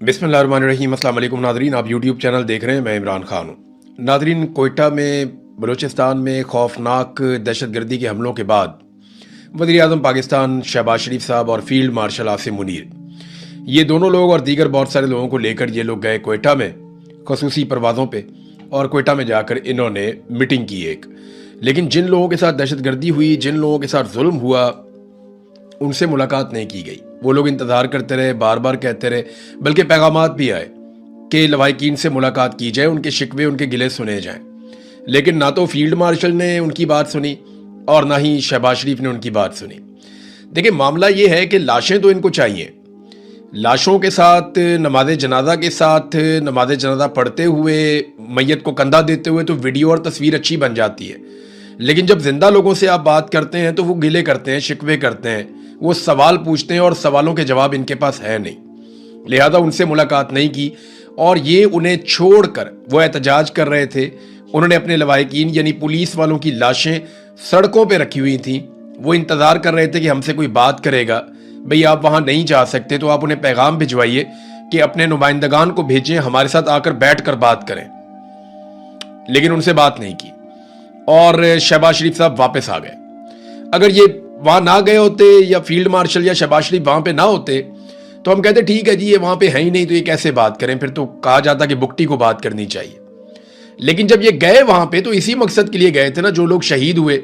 बिस्मिल्लाहिर्रहमानिर्रहीम। अस्सलाम वालेकुम नादरीन, आप यूट्यूब चैनल देख रहे हैं, मैं इमरान खान हूँ। नादरीन, कोयटा में बलूचिस्तान में खौफनाक दहशतगर्दी के हमलों के बाद वज़ीर आज़म पाकिस्तान शहबाज शरीफ साहब और फील्ड मार्शल आसिम मुनीर, ये दोनों लोग और दीगर बहुत सारे लोगों को लेकर ये लोग गए कोयटा में खसूसी परवाज़ों पे, और कोयटा में जाकर इन्होंने मीटिंग की एक। लेकिन जिन लोगों के साथ दहशतगर्दी हुई, जिन लोगों के साथ जुल्म हुआ, उनसे मुलाकात नहीं की गई। वो लोग इंतज़ार करते रहे, बार बार कहते रहे, बल्कि पैगामात भी आए कि लवाहिकीन से मुलाकात की जाए, उनके शिकवे उनके गिले सुने जाएं। लेकिन ना तो फील्ड मार्शल ने उनकी बात सुनी और ना ही शहबाज शरीफ ने उनकी बात सुनी। देखिए, मामला ये है कि लाशें तो इनको चाहिए, लाशों के साथ नमाज जनाजा के साथ नमाज जनाजा पढ़ते हुए मैयत को कंधा देते हुए तो वीडियो और तस्वीर अच्छी बन जाती है। लेकिन जब जिंदा लोगों से आप बात करते हैं तो वो गिले करते हैं, शिकवे करते हैं, वो सवाल पूछते हैं और सवालों के जवाब इनके पास है नहीं। लिहाजा उनसे मुलाकात नहीं की और ये उन्हें छोड़कर वो एहतजाज कर रहे थे। उन्होंने अपने लवाहिकीन यानी पुलिस वालों की लाशें सड़कों पे रखी हुई थी। वो इंतज़ार कर रहे थे कि हमसे कोई बात करेगा। भाई, आप वहाँ नहीं जा सकते तो आप उन्हें पैगाम भिजवाइए कि अपने नुमाइंदगान को भेजें, हमारे साथ आकर बैठ कर बात करें। लेकिन उनसे बात नहीं की और शहबाज शरीफ साहब वापस आ गए। अगर ये वहाँ ना गए होते या फील्ड मार्शल या शहबाज शरीफ वहाँ पे ना होते तो हम कहते ठीक है जी, ये वहाँ पे है ही नहीं तो ये कैसे बात करें। फिर तो कहा जाता कि बुकटी को बात करनी चाहिए। लेकिन जब ये गए वहाँ पे तो इसी मकसद के लिए गए थे ना, जो लोग शहीद हुए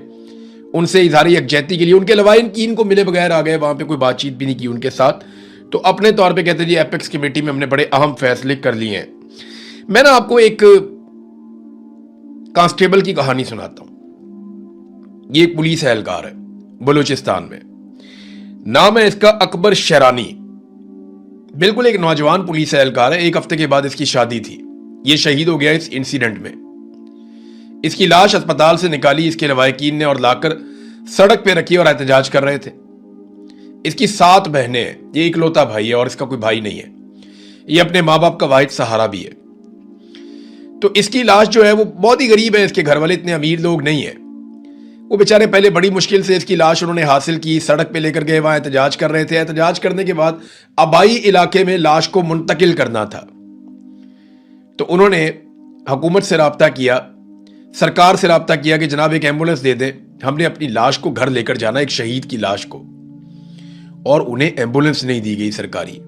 उनसे इजहार यकजहती के लिए, उनके लवाहिकीन को मिले बगैर आ गए। वहाँ पे कोई बातचीत भी नहीं की उनके साथ। तो अपने तौर पर कहते जी, एपेक्स कमेटी में हमने बड़े अहम फैसले कर लिए हैं। मैं ना आपको एक कांस्टेबल की कहानी सुनाता हूँ। ये एक पुलिस एहलकार है बलूचिस्तान में, नाम है इसका अकबर शरानी। बिल्कुल एक नौजवान पुलिस एहलकार है। एक हफ्ते के बाद इसकी शादी थी। ये शहीद हो गया इस इंसिडेंट में। इसकी लाश अस्पताल से निकाली इसके लवाहिकीन ने और लाकर सड़क पे रखी और एहतजाज कर रहे थे। इसकी 7 बहनें हैं, ये इकलौता भाई है और इसका कोई भाई नहीं है। ये अपने माँ बाप का वाहिद सहारा भी है। तो इसकी लाश जो है वो बहुत ही गरीब है, इसके घर वाले इतने अमीर लोग नहीं है। वो बेचारे पहले बड़ी मुश्किल से इसकी लाश उन्होंने हासिल की, सड़क पे लेकर गए, वहां एहतजाज कर रहे थे। एहतजाज करने के बाद आबाई इलाके में लाश को मुंतकिल करना था। तो उन्होंने हुकूमत से राब्ता किया, सरकार से राब्ता किया कि जनाब एक एम्बुलेंस दे दें, हमने अपनी लाश को घर लेकर जाना, एक शहीद की लाश को। और उन्हें एम्बुलेंस नहीं दी गई सरकारी।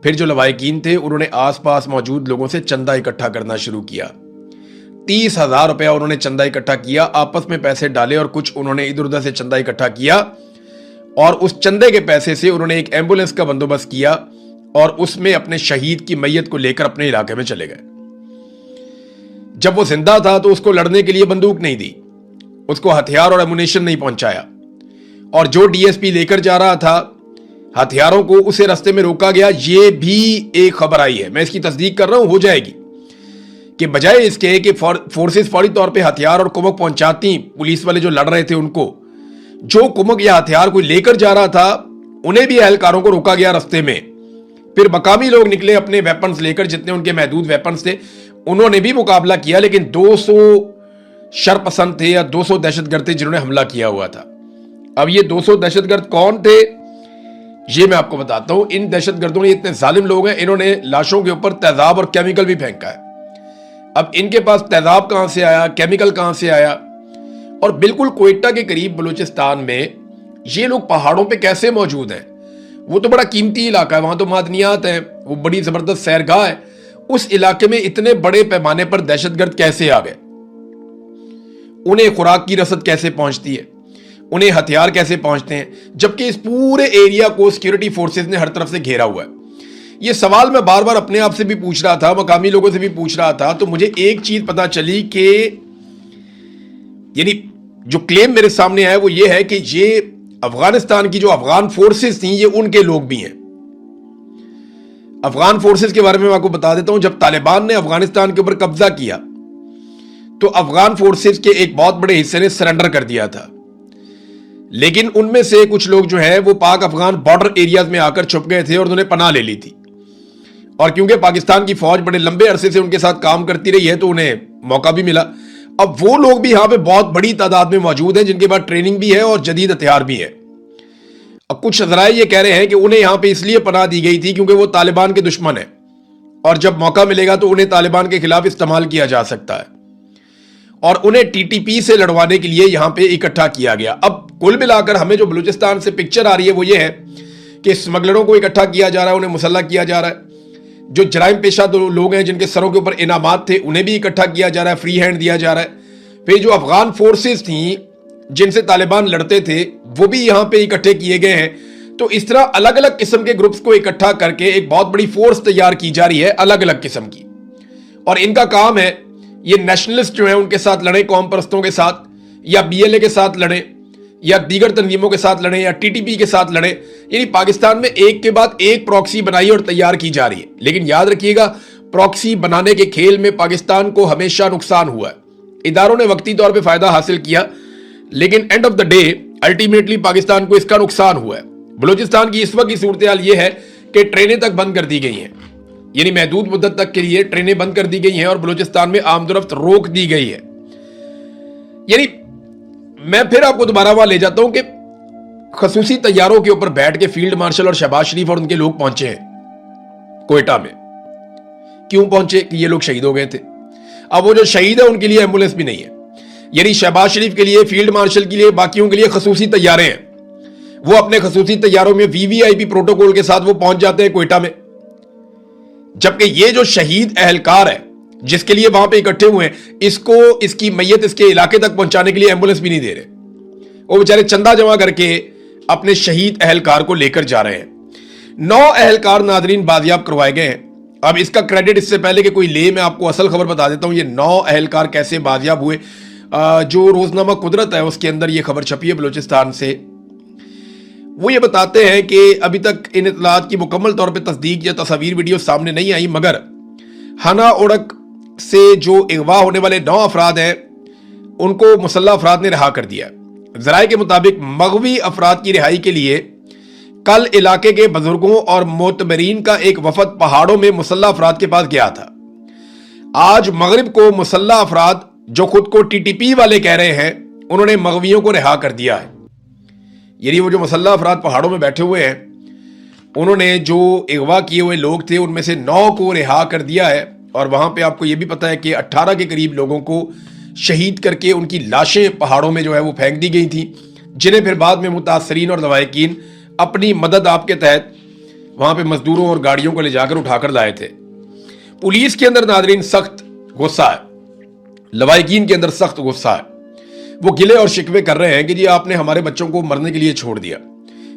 फिर जो लवाहिकीन थे उन्होंने आसपास मौजूद लोगों से चंदा इकट्ठा करना शुरू किया। 30,000 रुपया उन्होंने चंदा इकट्ठा किया, आपस में पैसे डाले और कुछ उन्होंने इधर उधर से चंदा इकट्ठा किया और उस चंदे के पैसे से उन्होंने एक एम्बुलेंस का बंदोबस्त किया और उसमें अपने शहीद की मैयत को लेकर अपने इलाके में चले गए। जब वो जिंदा था तो उसको लड़ने के लिए बंदूक नहीं दी, उसको हथियार और एमुनेशन नहीं पहुंचाया, और जो डीएसपी लेकर जा रहा था हथियारों को, उसे रास्ते में रोका गया। ये भी एक खबर आई है, मैं इसकी तस्दीक कर रहा हूं, हो जाएगी, कि बजाय इसके कि फोर्सेस फौरी तौर पे हथियार और कुमक पहुंचाती पुलिस वाले जो लड़ रहे थे उनको, जो कुमक या हथियार कोई लेकर जा रहा था उन्हें भी एहलकारों को रोका गया रास्ते में। फिर मकामी लोग निकले अपने वेपन्स लेकर, जितने उनके महदूद वेपन्स थे, उन्होंने भी मुकाबला किया। लेकिन 200 शरपसंद थे या 200 दहशतगर्द थे जिन्होंने हमला किया हुआ था। अब ये 200 दहशतगर्द कौन थे ये मैं आपको बताता हूं। इन दहशतगर्दों ने, इतने जालिम लोग हैं, इन्होंने लाशों के ऊपर तेजाब और केमिकल भी फेंका है। अब इनके पास तेजाब कहां से आया, केमिकल कहां से आया, और बिल्कुल कोयटा के करीब बलूचिस्तान में ये लोग पहाड़ों पे कैसे मौजूद हैं। वो तो बड़ा कीमती इलाका है, वहां तो मादनियात हैं, वो बड़ी जबरदस्त सैरगाह है। उस इलाके में इतने बड़े पैमाने पर दहशतगर्द कैसे आ गए, उन्हें खुराक की रसद कैसे पहुंचती है, उन्हें हथियार कैसे पहुंचते हैं, जबकि इस पूरे एरिया को सिक्योरिटी फोर्सेस ने हर तरफ से घेरा हुआ है। ये सवाल मैं बार बार अपने आप से भी पूछ रहा था, मकामी लोगों से भी पूछ रहा था। तो मुझे एक चीज पता चली कि यानी जो क्लेम मेरे सामने आया वो ये है कि ये अफगानिस्तान की जो अफगान फोर्सेस थी, ये उनके लोग भी हैं। अफगान फोर्सेस के बारे में मैं आपको बता देता हूं। जब तालिबान ने अफगानिस्तान के ऊपर कब्जा किया तो अफगान फोर्सेस के एक बहुत बड़े हिस्से ने सरेंडर कर दिया था। लेकिन उनमें से कुछ लोग जो है वो पाक अफगान बॉर्डर एरियाज में आकर छुप गए थे और उन्होंने पनाह ले ली थी। और क्योंकि पाकिस्तान की फौज बड़े लंबे अरसे से उनके साथ काम करती रही है तो उन्हें मौका भी मिला। अब वो लोग भी यहां पे बहुत बड़ी तादाद में मौजूद हैं जिनके पास ट्रेनिंग भी है और जदीद हथियार भी है। اور کچھ ذرائع یہ کہہ رہے ہیں کہ انہیں یہاں پہ اس لیے پناہ دی گئی تھی کیونکہ وہ طالبان کے دشمن ہیں اور جب موقع ملے گا تو انہیں طالبان کے خلاف استعمال کیا جا سکتا ہے، اور انہیں ٹی ٹی پی سے لڑوانے کے لیے یہاں پہ اکٹھا کیا گیا۔ اب کل ملا کر ہمیں جو بلوچستان سے پکچر آ رہی ہے وہ یہ ہے کہ اسمگلروں کو اکٹھا کیا جا رہا ہے، انہیں مسلح کیا جا رہا ہے، جو جرائم پیشہ لوگ ہیں جن کے سروں کے اوپر انعامات تھے انہیں بھی اکٹھا کیا جا رہا ہے، فری ہینڈ دیا جا رہا ہے، پھر جو افغان فورسز تھیں جن سے طالبان لڑتے تھے وہ بھی یہاں پہ اکٹھے کیے گئے ہیں۔ تو اس طرح الگ الگ قسم کے گروپس کو اکٹھا کر کے ایک بہت بڑی فورس تیار کی جا رہی ہے الگ الگ قسم کی، اور ان کا کام ہے یہ نیشنلسٹ جو ہیں ان کے ساتھ لڑیں، قوم پرستوں کے ساتھ، یا بی ایل اے کے ساتھ لڑیں، یا دیگر تنظیموں کے ساتھ لڑیں، یا ٹی ٹی پی کے ساتھ لڑیں۔ یعنی پاکستان میں ایک کے بعد ایک پراکسی بنائی اور تیار کی جا رہی ہے، لیکن یاد رکھیے گا پراکسی بنانے کے کھیل میں پاکستان کو ہمیشہ نقصان ہوا ہے۔ اداروں نے وقتی طور پہ فائدہ حاصل کیا، لیکن and of the day ultimately Pakistan کو اس کا نقصان ہوا ہے۔ بلوچستان کی اس وقت کی صورتحال یہ ہے کہ ٹرینیں تک بند کر دی گئی ہیں، یعنی محدود مدت تک کے لیے ٹرینیں بند کر دی گئی ہیں اور بلوچستان میں آمد و رفت روک دی گئی ہے۔ یعنی میں پھر آپ کو دوبارہ وہاں لے جاتا ہوں کہ خصوصی طیاروں کے اوپر بیٹھ کے فیلڈ مارشل اور شہباز شریف اور ان کے لوگ پہنچے ہیں کوئٹہ میں۔ کیوں پہنچے؟ کہ یہ لوگ شہید ہو گئے تھے۔ اب وہ جو شہید ہے ان کے لیے ایمبولینس بھی نہیں ہے، یعنی شہباز شریف کے لیے، فیلڈ مارشل کے لیے، باقیوں کے لیے خصوصی طیارے ہیں، وہ اپنے خصوصی طیاروں میں وی وی آئی پی پروٹوکول کے ساتھ وہ پہنچ جاتے ہیں کوئٹہ میں، جبکہ یہ جو شہید اہلکار ہے جس کے لیے وہاں پہ اکٹھے ہوئے ہیں، اس کو اس کی میت اس کے علاقے تک پہنچانے کے لیے ایمبولینس بھی نہیں دے رہے، وہ بیچارے چندہ جمع کر کے اپنے شہید اہلکار کو لے کر جا رہے ہیں۔ 9 اہلکار ناظرین بازیاب کروائے گئے ہیں۔ اب اس کا کریڈٹ اس سے پہلے کہ کوئی لے، میں آپ کو اصل خبر بتا دیتا ہوں، یہ 9 اہلکار کیسے بازیاب ہوئے۔ جو روزنامہ قدرت ہے اس کے اندر یہ خبر چھپی ہے بلوچستان سے، وہ یہ بتاتے ہیں کہ ابھی تک ان اطلاعات کی مکمل طور پہ تصدیق یا تصاویر ویڈیو سامنے نہیں آئی، مگر ہنا اوڑک سے جو اغوا ہونے والے 9 افراد ہیں ان کو مسلح افراد نے رہا کر دیا۔ ذرائع کے مطابق مغوی افراد کی رہائی کے لیے کل علاقے کے بزرگوں اور معتبرین کا ایک وفد پہاڑوں میں مسلح افراد کے پاس گیا تھا۔ آج مغرب کو مسلح افراد جو خود کو ٹی ٹی پی والے کہہ رہے ہیں انہوں نے مغویوں کو رہا کر دیا ہے۔ یعنی وہ جو مسلح افراد پہاڑوں میں بیٹھے ہوئے ہیں انہوں نے جو اغوا کیے ہوئے لوگ تھے ان میں سے 9 کو رہا کر دیا ہے، اور وہاں پہ آپ کو یہ بھی پتا ہے کہ 18 کے قریب لوگوں کو شہید کر کے ان کی لاشیں پہاڑوں میں جو ہے وہ پھینک دی گئی تھیں، جنہیں پھر بعد میں متاثرین اور لواحقین اپنی مدد آپ کے تحت وہاں پہ مزدوروں اور گاڑیوں کو لے جا کر اٹھا کر لائے تھے۔ پولیس کے اندر ناظرین سخت غصہ ہے، لواحقین کے اندر سخت غصہ ہے، وہ گلے اور شکوے کر رہے ہیں کہ جی آپ نے ہمارے بچوں کو مرنے کے لیے چھوڑ دیا،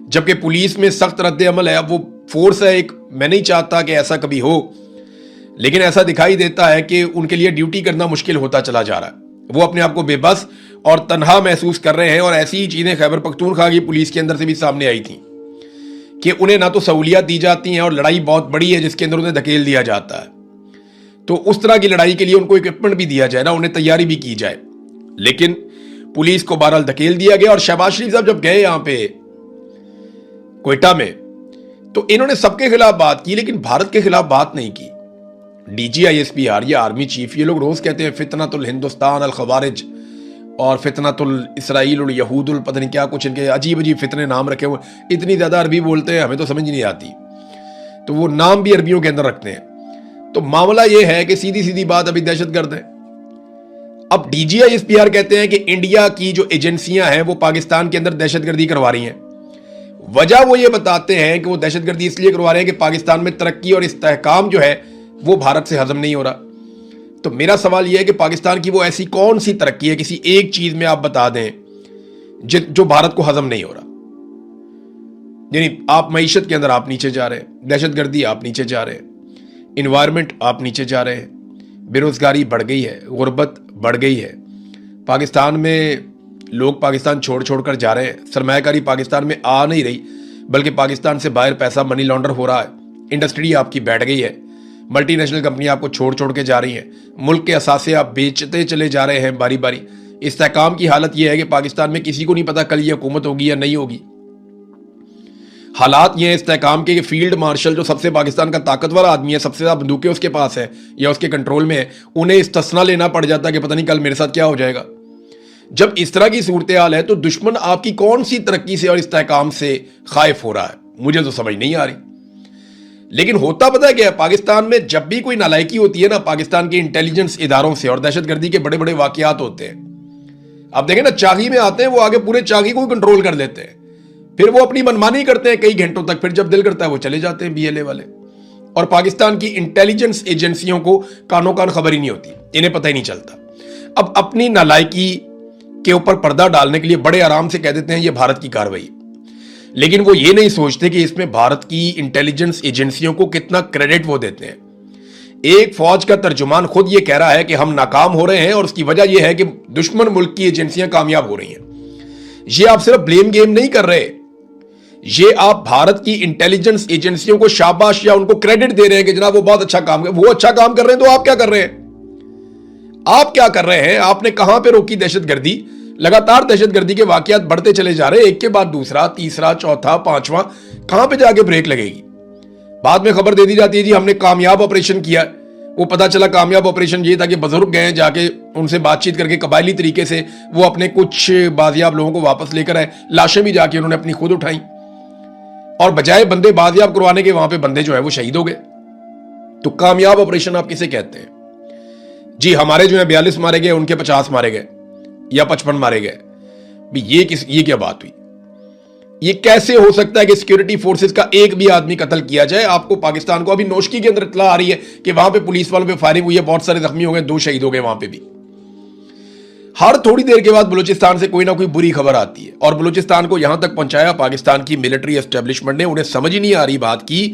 جبکہ پولیس میں سخت رد عمل ہے۔ اب وہ فورس ہے ایک، میں نہیں چاہتا کہ ایسا کبھی ہو، لیکن ایسا دکھائی دیتا ہے کہ ان کے لیے ڈیوٹی کرنا مشکل ہوتا چلا جا رہا ہے، وہ اپنے آپ کو بے بس اور تنہا محسوس کر رہے ہیں۔ اور ایسی ہی چیزیں خیبر پختونخوا کی پولیس کے اندر سے بھی سامنے آئی تھیں کہ انہیں نہ تو سہولیات دی جاتی ہیں اور لڑائی بہت بڑی ہے جس کے اندر انہیں دھکیل دیا جاتا ہے، تو اس طرح کی لڑائی کے لیے ان کو اکوپمنٹ بھی دیا جائے نا، انہیں تیاری بھی کی جائے، لیکن پولیس کو بہرحال دھکیل دیا گیا۔ اور شہباز شریف صاحب جب گئے یہاں پہ کوئٹہ میں تو انہوں نے سب کے خلاف بات کی لیکن بھارت کے خلاف بات نہیں کی۔ D G I S P R یا آرمی چیف یہ لوگ روز کہتے ہیں فتنۃ الہندوستان الخوارج اور فتنۃ الاسرائیل الیہود پتہ نہیں کیا کچھ، ان کے عجیب عجیب فتنے نام رکھے ہوئے، اتنی زیادہ عربی بولتے ہیں ہمیں تو سمجھ نہیں آتی، تو وہ نام بھی عربیوں کے اندر رکھتے ہیں۔ تو معاملہ یہ ہے کہ سیدھی سیدھی بات ابھی دہشت گرد ہے۔ اب D G I S P R کہتے ہیں کہ انڈیا کی جو ایجنسیاں ہیں وہ پاکستان کے اندر دہشت گردی کروا رہی ہیں۔ وجہ وہ یہ بتاتے ہیں کہ وہ دہشت گردی اس لیے کروا رہے ہیں کہ پاکستان میں ترقی اور استحکام جو ہے وہ بھارت سے ہضم نہیں ہو رہا۔ تو میرا سوال یہ ہے کہ پاکستان کی وہ ایسی کون سی ترقی ہے، کسی ایک چیز میں آپ بتا دیں جو بھارت کو ہضم نہیں ہو رہا۔ یعنی آپ معیشت کے اندر آپ نیچے جا رہے ہیں، دہشت گردی آپ نیچے جا رہے ہیں، انوائرمنٹ آپ نیچے جا رہے ہیں، بے روزگاری بڑھ گئی ہے، غربت بڑھ گئی ہے، پاکستان میں لوگ پاکستان چھوڑ چھوڑ کر جا رہے ہیں، سرمایہ کاری پاکستان میں آ نہیں رہی بلکہ پاکستان سے باہر پیسہ منی لانڈر ہو رہا ہے، انڈسٹری آپ کی بیٹھ گئی ہے، ملٹی نیشنل کمپنی آپ کو چھوڑ چھوڑ کے جا رہی ہیں، ملک کے اثاثے آپ بیچتے چلے جا رہے ہیں باری باری۔ استحکام کی حالت یہ ہے کہ پاکستان میں کسی کو نہیں پتا کل یہ حکومت ہوگی یا نہیں ہوگی۔ حالات یہ ہیں استحکام کے کہ فیلڈ مارشل جو سب سے پاکستان کا طاقتور آدمی ہے، سب سے زیادہ بندوقیں اس کے پاس ہے یا اس کے کنٹرول میں ہے، انہیں استثنا لینا پڑ جاتا ہے کہ پتہ نہیں کل میرے ساتھ کیا ہو جائے گا۔ जब इस तरह की सूरत हाल है तो दुश्मन आपकी कौन सी तरक्की से और इस्तेहकाम से खाइफ हो रहा है, मुझे तो समझ नहीं आ रही। लेकिन होता पता है क्या है, पाकिस्तान में जब भी कोई नालायकी होती है ना, पाकिस्तान के इंटेलिजेंस इदारों से और दहशतगर्दी के बड़े बड़े वाकयात होते हैं, आप देखें ना, चागी में आते हैं वो, आगे पूरे चागी को कंट्रोल कर लेते हैं, फिर वो अपनी मनमानी करते हैं कई घंटों तक, फिर जब दिल करता है वो चले जाते हैं बीएलए वाले। और पाकिस्तान की इंटेलिजेंस एजेंसियों को कानों कान खबर ही नहीं होती, इन्हें पता ही नहीं चलता। अब अपनी नालायकी के ऊपर पर्दा डालने के लिए बड़े आराम से कह देते हैं ये भारत की कार्रवाई, लेकिन वो ये नहीं सोचते कि इसमें भारत की इंटेलिजेंस एजेंसियों को कितना क्रेडिट वो देते हैं। एक फौज का तर्जुमान खुद ये कह रहा है कि हम नाकाम हो रहे हैं और उसकी वजह यह है कि दुश्मन मुल्क की एजेंसियां कामयाब हो रही हैं। ये आप सिर्फ ब्लेम गेम नहीं कर रहे, ये आप भारत की इंटेलिजेंस एजेंसियों को शाबाश या उनको क्रेडिट दे रहे हैं कि जनाब वो बहुत अच्छा काम कर, वो अच्छा काम कर रहे हैं तो आप क्या कर रहे हैं? आप क्या कर रहे हैं? आपने कहां पे रोकी दहशतगर्दी? लगातार दहशतगर्दी के वाकयात बढ़ते चले जा रहे हैं, एक के बाद दूसरा, तीसरा, चौथा, पांचवा, कहां पे जाके ब्रेक लगेगी? बाद में खबर दे दी जाती है जी हमने कामयाब ऑपरेशन किया। वो पता चला कामयाब ऑपरेशन ये था कि बुजुर्ग गए जाके उनसे बातचीत करके कबायली तरीके से वो अपने कुछ बाजियाब लोगों को वापस लेकर आए, लाशें भी जाके उन्होंने अपनी खुद उठाई, और बजाय बंदे बाजियाब करवाने के वहां पे बंदे जो है वो शहीद हो गए। तो कामयाब ऑपरेशन आप किसे कहते हैं जी? हमारे जो है 42 मारे गए, उनके 50 मारे गए या 55 मारे गए, ये क्या बात हुई? ये कैसे हो सकता है कि सिक्योरिटी फोर्सेस का एक भी आदमी कत्ल किया जाए? आपको पाकिस्तान को अभी नोशकी के अंदर इत्तला आ रही है कि वहां पे पुलिस वालों पे फायरिंग हुई है, बहुत सारे जख्मी हो गए, 2 शहीद हो गए वहां पे भी। हर थोड़ी देर के बाद बलूचिस्तान से कोई ना कोई बुरी खबर आती है, और बलूचिस्तान को यहां तक पहुंचाया पाकिस्तान की मिलिट्री एस्टेब्लिशमेंट ने। उन्हें समझ ही नहीं आ रही बात की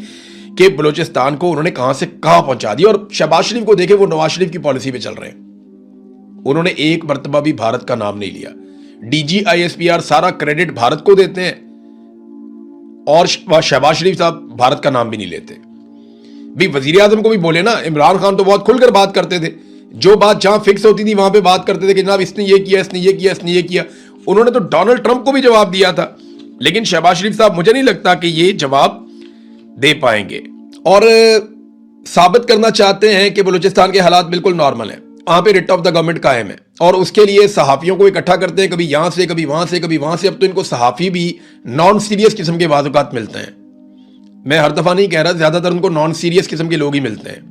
कि बलूचिस्तान को उन्होंने कहां से कहां पहुंचा दिया। और शहबाज शरीफ को देखे, वो नवाज शरीफ की पॉलिसी पे चल रहे हैं। उन्होंने एक मर्तबा भी भारत का नाम नहीं लिया। डीजी ISPR सारा क्रेडिट भारत को देते हैं और शहबाज शरीफ साहब भारत का नाम भी नहीं लेते। भी वजीर आजम को भी बोले ना, इमरान खान तो बहुत खुलकर बात करते थे, जो बात जहां फिक्स होती थी वहां पे बात करते थे कि जनाब इसने ये किया, इसने ये किया, इसने ये किया। उन्होंने तो डोनाल्ड ट्रंप को भी जवाब दिया था, लेकिन शहबाज शरीफ साहब मुझे नहीं लगता कि ये जवाब दे पाएंगे। और साबित करना चाहते हैं कि बलूचिस्तान के हालात बिल्कुल नॉर्मल हैं, वहां पे रिट ऑफ द गवर्नमेंट कायम है, और उसके लिए सहाफियों को इकट्ठा करते हैं, कभी यहां से, कभी वहां से, कभी वहां से। अब तो इनको सहाफी भी नॉन सीरियस किस्म के वाजुकात मिलते हैं। मैं हर दफा नहीं कह रहा, ज्यादातर उनको नॉन सीरियस किस्म के लोग ही मिलते हैं।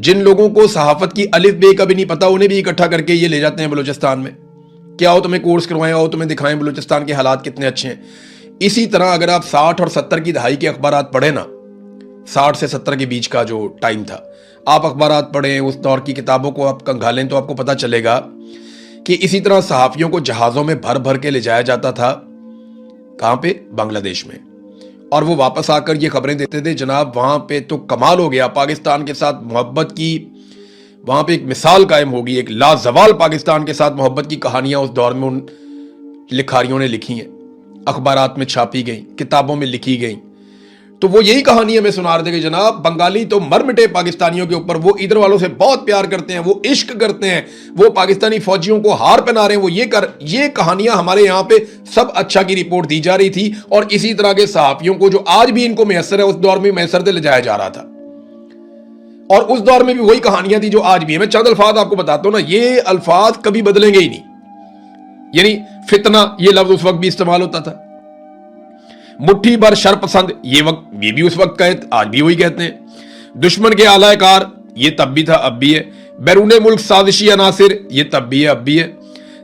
जिन लोगों को सहाफत की अलिफ बे का भी नहीं पता, उन्हें भी इकट्ठा करके ये ले जाते हैं बलूचिस्तान में। क्या हो तुम्हें कोर्स करवाएं, आओ तुम्हें दिखाएं बलूचिस्तान के हालात कितने अच्छे हैं। इसी तरह अगर आप 60 और 70 की दहाई के अखबारात पढ़े ना, 60 से 70 के बीच का जो टाइम था, आप अखबारात पढ़ें, उस दौर की किताबों को आप कंघालें, तो आपको पता चलेगा कि इसी तरह सहाफियों को जहाज़ों में भर भर के ले जाया जाता था। कहाँ पे? बांग्लादेश में। और वो वापस आकर ये खबरें देते थे, जनाब वहाँ पे तो कमाल हो गया, पाकिस्तान के साथ मोहब्बत की वहाँ पे एक मिसाल कायम होगी, एक लाजवाल पाकिस्तान के साथ मोहब्बत की कहानियाँ उस दौर में उन लिखारियों ने लिखी हैं, अखबारात में छापी गई, किताबों में लिखी गई। तो वो यही कहानी हमें सुना रहे थे कि जनाब बंगाली तो मर मिटे पाकिस्तानियों के ऊपर, वो इधर वालों से बहुत प्यार करते हैं, वो इश्क करते हैं, वो पाकिस्तानी फौजियों को हार पहना रहे हैं, वो ये कहानियां हमारे यहाँ पे सब अच्छा की रिपोर्ट दी जा रही थी। और इसी तरह के सहाफियों को जो आज भी इनको मैसर है, उस दौर में मैसर से ले जाया जा रहा था, और उस दौर में भी वही कहानियां थी जो आज भी है। मैं चंद अल्फाज आपको बताता हूं ना, ये अल्फाज कभी बदलेंगे ही नहीं। यानी फितना ये लफ्ज उस वक्त भी इस्तेमाल होता था, मुट्ठी भर शर पसंद ये भी उस वक्त कहे, आज भी वही कहते हैं। दुश्मन के आलाकार ये तब भी था, अब भी है। बैरूने मुल्क साजिशी अनासिर ये तब भी है, अब भी है।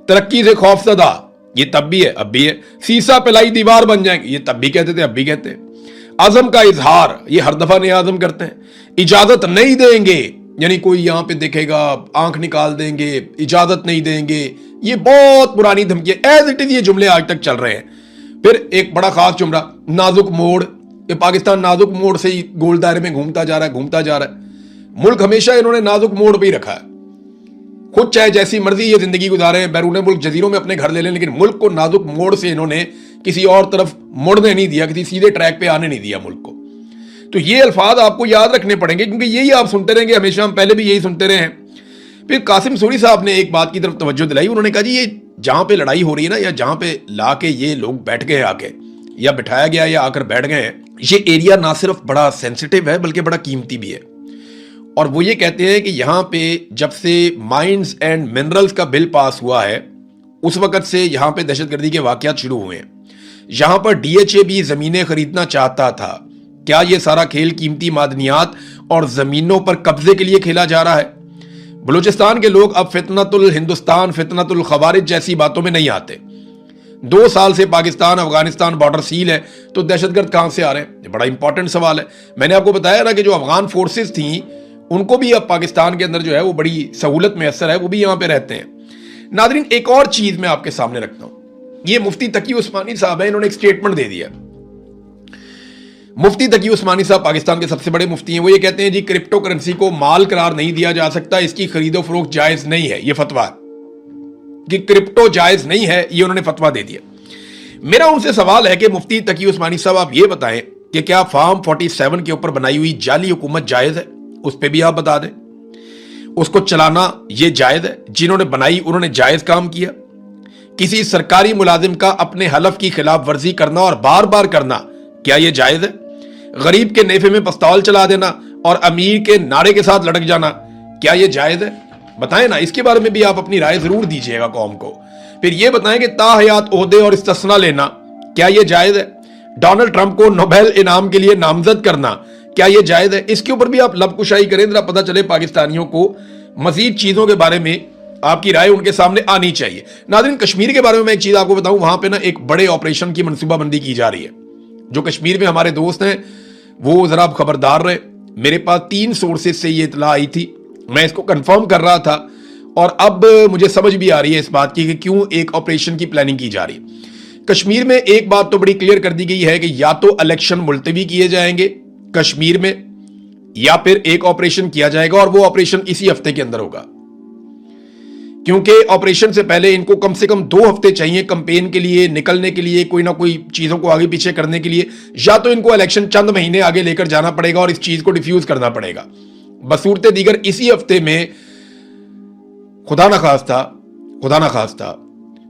तरक्की से खौफसदा ये तब भी है, अब भी है। सीसा पिलाई दीवार बन जाएंगे ये तब भी कहते थे, अब भी कहते हैं। आजम का इजहार ये हर दफा नया आजम करते हैं। इजाजत नहीं देंगे, यानी कोई यहां पे देखेगा आंख निकाल देंगे, इजाजत नहीं देंगे, ये बहुत पुरानी धमकी है। एज इट इज ये जुमले आज तक चल रहे हैं। फिर एक बड़ा खास जुमला, नाजुक मोड़, ये पाकिस्तान नाजुक मोड़ से ही गोल दायरे में घूमता जा रहा है। मुल्क हमेशा इन्होंने नाजुक मोड़ पे ही रखा है, खुद चाहे जैसी मर्जी ये जिंदगी गुजारे, बैरूने मुल्क जजीरों में अपने घर ले लें, लेकिन मुल्क को नाजुक मोड़ से इन्होंने किसी और तरफ मुड़ने नहीं दिया, किसी सीधे ट्रैक पे आने नहीं दिया मुल्क को। तो ये अल्फाज आपको याद रखने पड़ेंगे, क्योंकि यही आप सुनते रहेंगे हमेशा, हम पहले भी यही सुनते रहे हैं। फिर कासिम सूरी साहब ने एक बात की तरफ तवज्जो दिलाई, उन्होंने कहा जी ये जहां पे लड़ाई हो रही है ना, या जहां पे लाके ये लोग बैठ गए आके, या बिठाया गया या आकर बैठ गए हैं, ये एरिया ना सिर्फ बड़ा सेंसिटिव है बल्कि बड़ा कीमती भी है। और वो ये कहते हैं कि यहाँ पे जब से माइंस एंड मिनरल्स का बिल पास हुआ है, उस वक्त से यहां पे दहशतगर्दी के वाकयात शुरू हुए हैं। यहां पर डीएचए भी जमीनें खरीदना चाहता था। क्या यह सारा खेल कीमती मादनियात और जमीनों पर कब्जे के लिए खेला जा रहा है? बलूचिस्तान के लोग अब फितनतुल हिंदुस्तान, फितनतुल खवारिज जैसी बातों में नहीं आते। 2 साल से पाकिस्तान अफगानिस्तान बॉर्डर सील है, तो दहशतगर्द कहां से आ रहे हैं? ये बड़ा इंपॉर्टेंट सवाल है। मैंने आपको बताया ना कि जो अफगान फोर्सेस थी उनको भी अब पाकिस्तान के अंदर जो है वो बड़ी सहूलत मैसर है, वो भी यहां पे रहते हैं। नादरीन, एक और चीज मैं आपके सामने रखता हूं। ये मुफ्ती तकी उस्मानी साहब है, इन्होंने एक स्टेटमेंट दे दिया। मुफ्ती तकी उस्मानी साहब पाकिस्तान के सबसे बड़े मुफ्ती हैं। वो ये कहते हैं जी क्रिप्टो करेंसी को माल करार नहीं दिया जा सकता, इसकी खरीदो फरोख्त जायज नहीं है। ये फतवा कि क्रिप्टो जायज नहीं है, ये उन्होंने फतवा दे दिया। मेरा उनसे सवाल है कि मुफ्ती तकी उस्मानी साहब आप ये बताएं कि क्या फार्म 47 के ऊपर बनाई हुई जाली हुकूमत जायज है? उस पर भी आप बता दें। उसको चलाना ये जायज है? जिन्होंने बनाई उन्होंने जायज काम किया? किसी सरकारी मुलाजिम का अपने हलफ की खिलाफ वर्जी करना और बार बार करना, क्या यह जायज है? गरीब के नेफे में पिस्तौल चला देना और अमीर के नारे के साथ लटक जाना, क्या यह जायज है? बताएं ना, इसके बारे में भी आप अपनी राय जरूर दीजिएगा कौम को। फिर यह बताएं कि ताहयात ओहदे और इस्तिस्ना लेना, क्या यह जायज है? डोनाल्ड ट्रंप को नोबेल इनाम के लिए नामजद करना, क्या यह जायज है? इसके ऊपर भी आप लबकुशाई करें, जरा पता चले पाकिस्तानियों को मजीद चीजों के बारे में आपकी राय उनके सामने आनी चाहिए। नाज़रीन, कश्मीर के बारे में मैं एक चीज आपको बताऊं, वहां पे ना एक बड़े ऑपरेशन की मनसूबाबंदी की जा रही है। जो कश्मीर में हमारे दोस्त हैं वो जरा खबरदार रहे। मेरे पास 3 सोर्सेज से ये इतला आई थी, मैं इसको कंफर्म कर रहा था और अब मुझे समझ भी आ रही है इस बात की कि क्यों एक ऑपरेशन की प्लानिंग की जा रही है। कश्मीर में एक बात तो बड़ी क्लियर कर दी गई है कि या तो इलेक्शन मुलतवी किए जाएंगे कश्मीर में, या फिर एक ऑपरेशन किया जाएगा और वो ऑपरेशन इसी हफ्ते के अंदर होगा। क्योंकि ऑपरेशन से पहले इनको कम से कम 2 हफ्ते चाहिए कैंपेन के लिए, निकलने के लिए, कोई ना कोई चीजों को आगे पीछे करने के लिए। या तो इनको इलेक्शन चंद महीने आगे लेकर जाना पड़ेगा और इस चीज को डिफ्यूज करना पड़ेगा। बसूरत दीगर इसी हफ्ते में खुदा ना खास्ता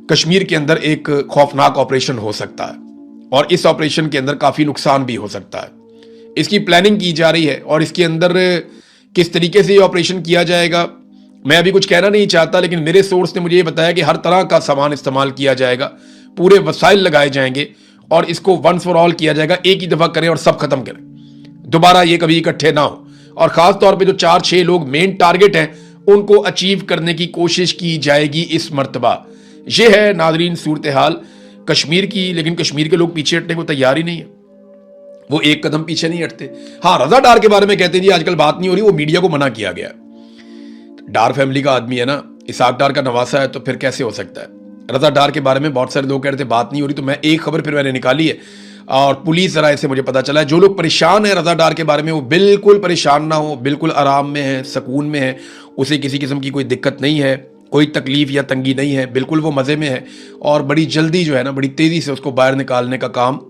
कश्मीर के अंदर एक खौफनाक ऑपरेशन हो सकता है और इस ऑपरेशन के अंदर काफी नुकसान भी हो सकता है। इसकी प्लानिंग की जा रही है और इसके अंदर किस तरीके से ये ऑपरेशन किया जाएगा मैं अभी कुछ कहना नहीं चाहता, लेकिन मेरे सोर्स ने मुझे ये बताया कि हर तरह का सामान इस्तेमाल किया जाएगा, पूरे वसाइल लगाए जाएंगे और इसको वंस फॉर ऑल किया जाएगा। एक ही दफा करें और सब खत्म करें, दोबारा ये कभी इकट्ठे ना हो। और खास तौर पे जो 4-6 लोग मेन टारगेट हैं उनको अचीव करने की कोशिश की जाएगी इस मर्तबा। ये है नाजरीन सूरत हाल कश्मीर की। लेकिन कश्मीर के लोग पीछे हटने को तैयार ही नहीं है, वो एक कदम पीछे नहीं हटते। हाँ, रजा डार के बारे में कहते हैं जी आजकल बात नहीं हो रही, वो मीडिया को मना किया गया। डार फैमिली का आदमी है ना, इसाक डार का नवासा है, तो फिर कैसे हो सकता है? रजा डार के बारे में बहुत सारे लोग कह रहे थे बात नहीं हो रही, तो मैं एक खबर फिर मैंने निकाली है और पुलिस जरा से मुझे पता चला है जो लोग परेशान है रजा डार के बारे में वो बिल्कुल परेशान ना हो, बिल्कुल आराम में है, सुकून में है, उसे किसी किस्म की कोई दिक्कत नहीं है, कोई तकलीफ या तंगी नहीं है, बिल्कुल वो मज़े में है। और बड़ी जल्दी जो है ना, बड़ी तेज़ी से उसको बाहर निकालने का काम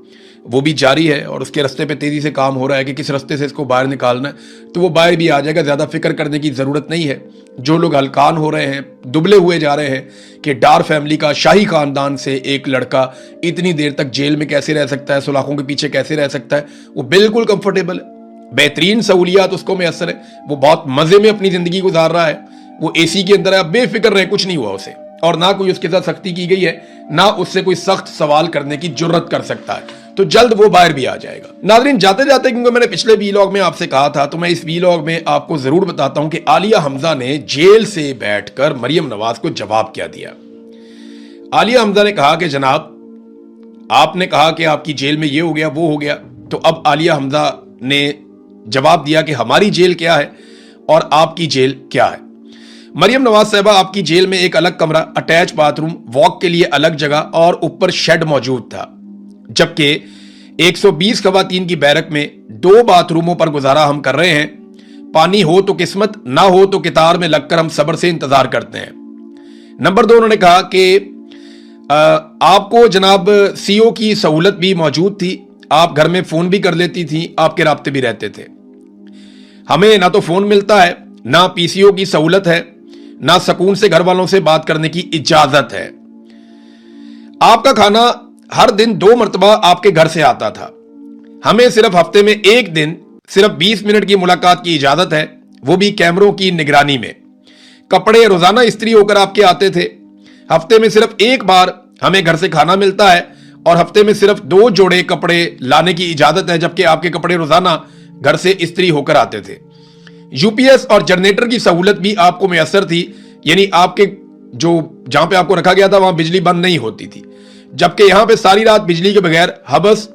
वो भी जारी है और उसके रास्ते पे तेज़ी से काम हो रहा है कि किस रास्ते से इसको बाहर निकालना है, तो वो बाहर भी आ जाएगा। ज़्यादा फिक्र करने की ज़रूरत नहीं है। जो लोग हलकान हो रहे हैं, दुबले हुए जा रहे हैं कि डार फैमिली का शाही खानदान से एक लड़का इतनी देर तक जेल में कैसे रह सकता है, सुलाखों के पीछे कैसे रह सकता है, वो बिल्कुल कंफर्टेबल है, बेहतरीन सहूलियात उसको मैसर है, वो बहुत मज़े में अपनी ज़िंदगी गुजार रहा है, वो एसी के अंदर है, बेफिक्र रहे, कुछ नहीं हुआ उसे, और ना कोई उसके साथ सख्ती की गई है, ना उससे कोई सख्त सवाल करने की जुर्रत कर सकता है, तो जल्द वो बाहर भी आ जाएगा। नाज़रीन, जाते जाते क्योंकि मैंने पिछले वीलॉग में आपसे कहा था, तो मैं इस वीलॉग में आपको जरूर बताता हूं कि आलिया हमजा ने जेल से बैठकर मरियम नवाज को जवाब क्या दिया। आलिया हमजा ने कहा कि जनाब, आपने कहा कि आपकी जेल में ये हो गया वो हो गया, तो अब आलिया हमजा ने जवाब दिया कि हमारी जेल क्या है और आपकी जेल क्या है। मरियम नवाज साहबा, आपकी जेल में एक अलग कमरा, अटैच बाथरूम, वॉक के लिए अलग जगह और ऊपर शेड मौजूद था, जबकि 120 खवातीन की बैरक में 2 बाथरूमों पर गुजारा हम कर रहे हैं। पानी हो तो किस्मत, ना हो तो कितार में लगकर हम सब्र से इंतजार करते हैं। नंबर 2, उन्होंने कहा कि आपको जनाब सीओ की सहूलत भी मौजूद थी, आप घर में फोन भी कर लेती थी, आपके राब्ते भी रहते थे। हमें ना तो फोन मिलता है, ना पीसीओ की सहूलत है, ना सुकून से घर वालों से बात करने की इजाजत है। आपका खाना हर दिन 2 मरतबा आपके घर से आता था। हमें सिर्फ हफ्ते में 1 दिन सिर्फ 20 मिनट की मुलाकात की इजाजत है, वो भी कैमरों की निगरानी में। कपड़े रोजाना इस्त्री होकर आपके आते थे। हफ्ते में सिर्फ एक बार हमें घर से खाना मिलता है और हफ्ते में सिर्फ 2 जोड़े कपड़े लाने की इजाजत है, जबकि आपके कपड़े रोजाना घर से इस्त्री होकर आते थे। यूपीएस और जनरेटर की सहूलत भी आपको मैसर थी, यानी आपके जो जहां पे आपको रखा गया था वहां बिजली बंद नहीं होती थी, जबकि यहां पे सारी रात बिजली के बगैर हबस,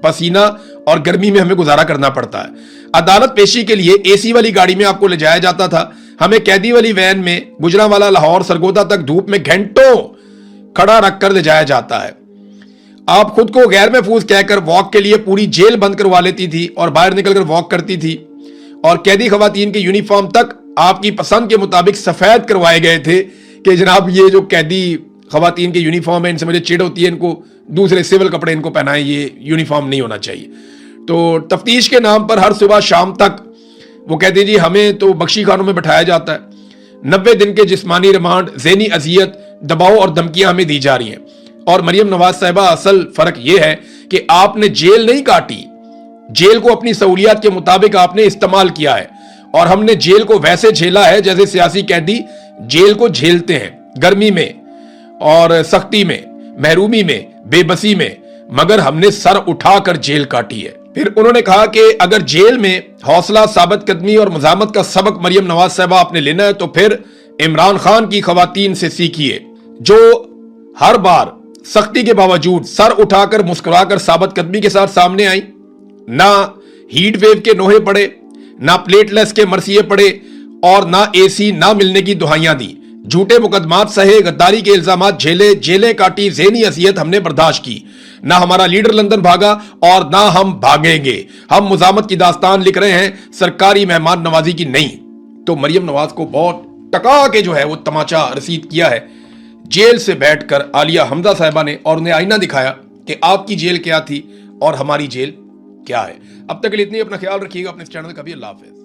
पसीना और गर्मी में हमें गुजारा करना पड़ता है। अदालत पेशी के लिए एसी वाली गाड़ी में आपको ले जाया जाता था, हमें कैदी वाली वैन में गुजरांवाला, लाहौर, सरगोदा तक धूप में घंटों खड़ा रखकर ले जाया जाता है। आप खुद को गैर महफूज कहकर वॉक के लिए पूरी जेल बंद करवा लेती थी और बाहर निकलकर वॉक करती थी, और कैदी खवातीन के यूनिफॉर्म तक आपकी पसंद के मुताबिक सफेद करवाए गए थे कि जनाब ये जो कैदी खवातीन के यूनिफॉर्म है, इनसे मुझे चिढ़ होती है, इनको दूसरे सिविल कपड़े इनको पहनाएं, ये यूनिफॉर्म नहीं होना चाहिए। तो तफ्तीश के नाम पर हर सुबह शाम तक वो कहते जी हमें तो बख्शी खानों में बैठाया जाता है। 90 दिन के जिस्मानी रिमांड, ज़हनी अजियत, दबाव और धमकियां हमें दी जा रही हैं। और मरियम नवाज साहिबा, असल फर्क यह है कि आपने जेल नहीं काटी, जेल को अपनी सहूलियत के मुताबिक आपने इस्तेमाल किया है, और हमने जेल को वैसे झेला है जैसे सियासी कैदी जेल को झेलते हैं, गर्मी में और सख्ती में, महरूमी में, बेबसी में, मगर हमने सर उठाकर जेल काटी है। फिर उन्होंने कहा कि अगर जेल में हौसला, साबित कदमी और मुजामत का सबक मरियम नवाज साहिबा आपने लेना है तो फिर इमरान खान की खवातीन से सीखिए, जो हर बार सख्ती के बावजूद सर उठाकर मुस्कुराकर साबित कदमी के साथ सामने आई, ना हीट वेव के नोहे पड़े, ना प्लेटलेस के मरसिए पड़े, और ना एसी ना मिलने की दुहाइयां दी, झूठे मुकदमात सहे, गद्दारी के इल्जामात झेले, जेलें काटी, ज़हनी असियत हमने बर्दाश्त की। ना हमारा लीडर लंदन भागा और ना हम भागेंगे। हम मुजामत की दास्तान लिख रहे हैं, सरकारी मेहमान नवाजी की नहीं। तो मरियम नवाज को बहुत टका के जो है वो तमाचा रसीद किया है जेल से बैठकर आलिया हमजा साहिबा ने, और उन्हें आईना दिखाया कि आपकी जेल क्या थी और हमारी जेल क्या है। अब तक के लिए इतनी, अपना ख्याल रखिएगा, अपने चैनल का भी। अल्लाह हाफिज।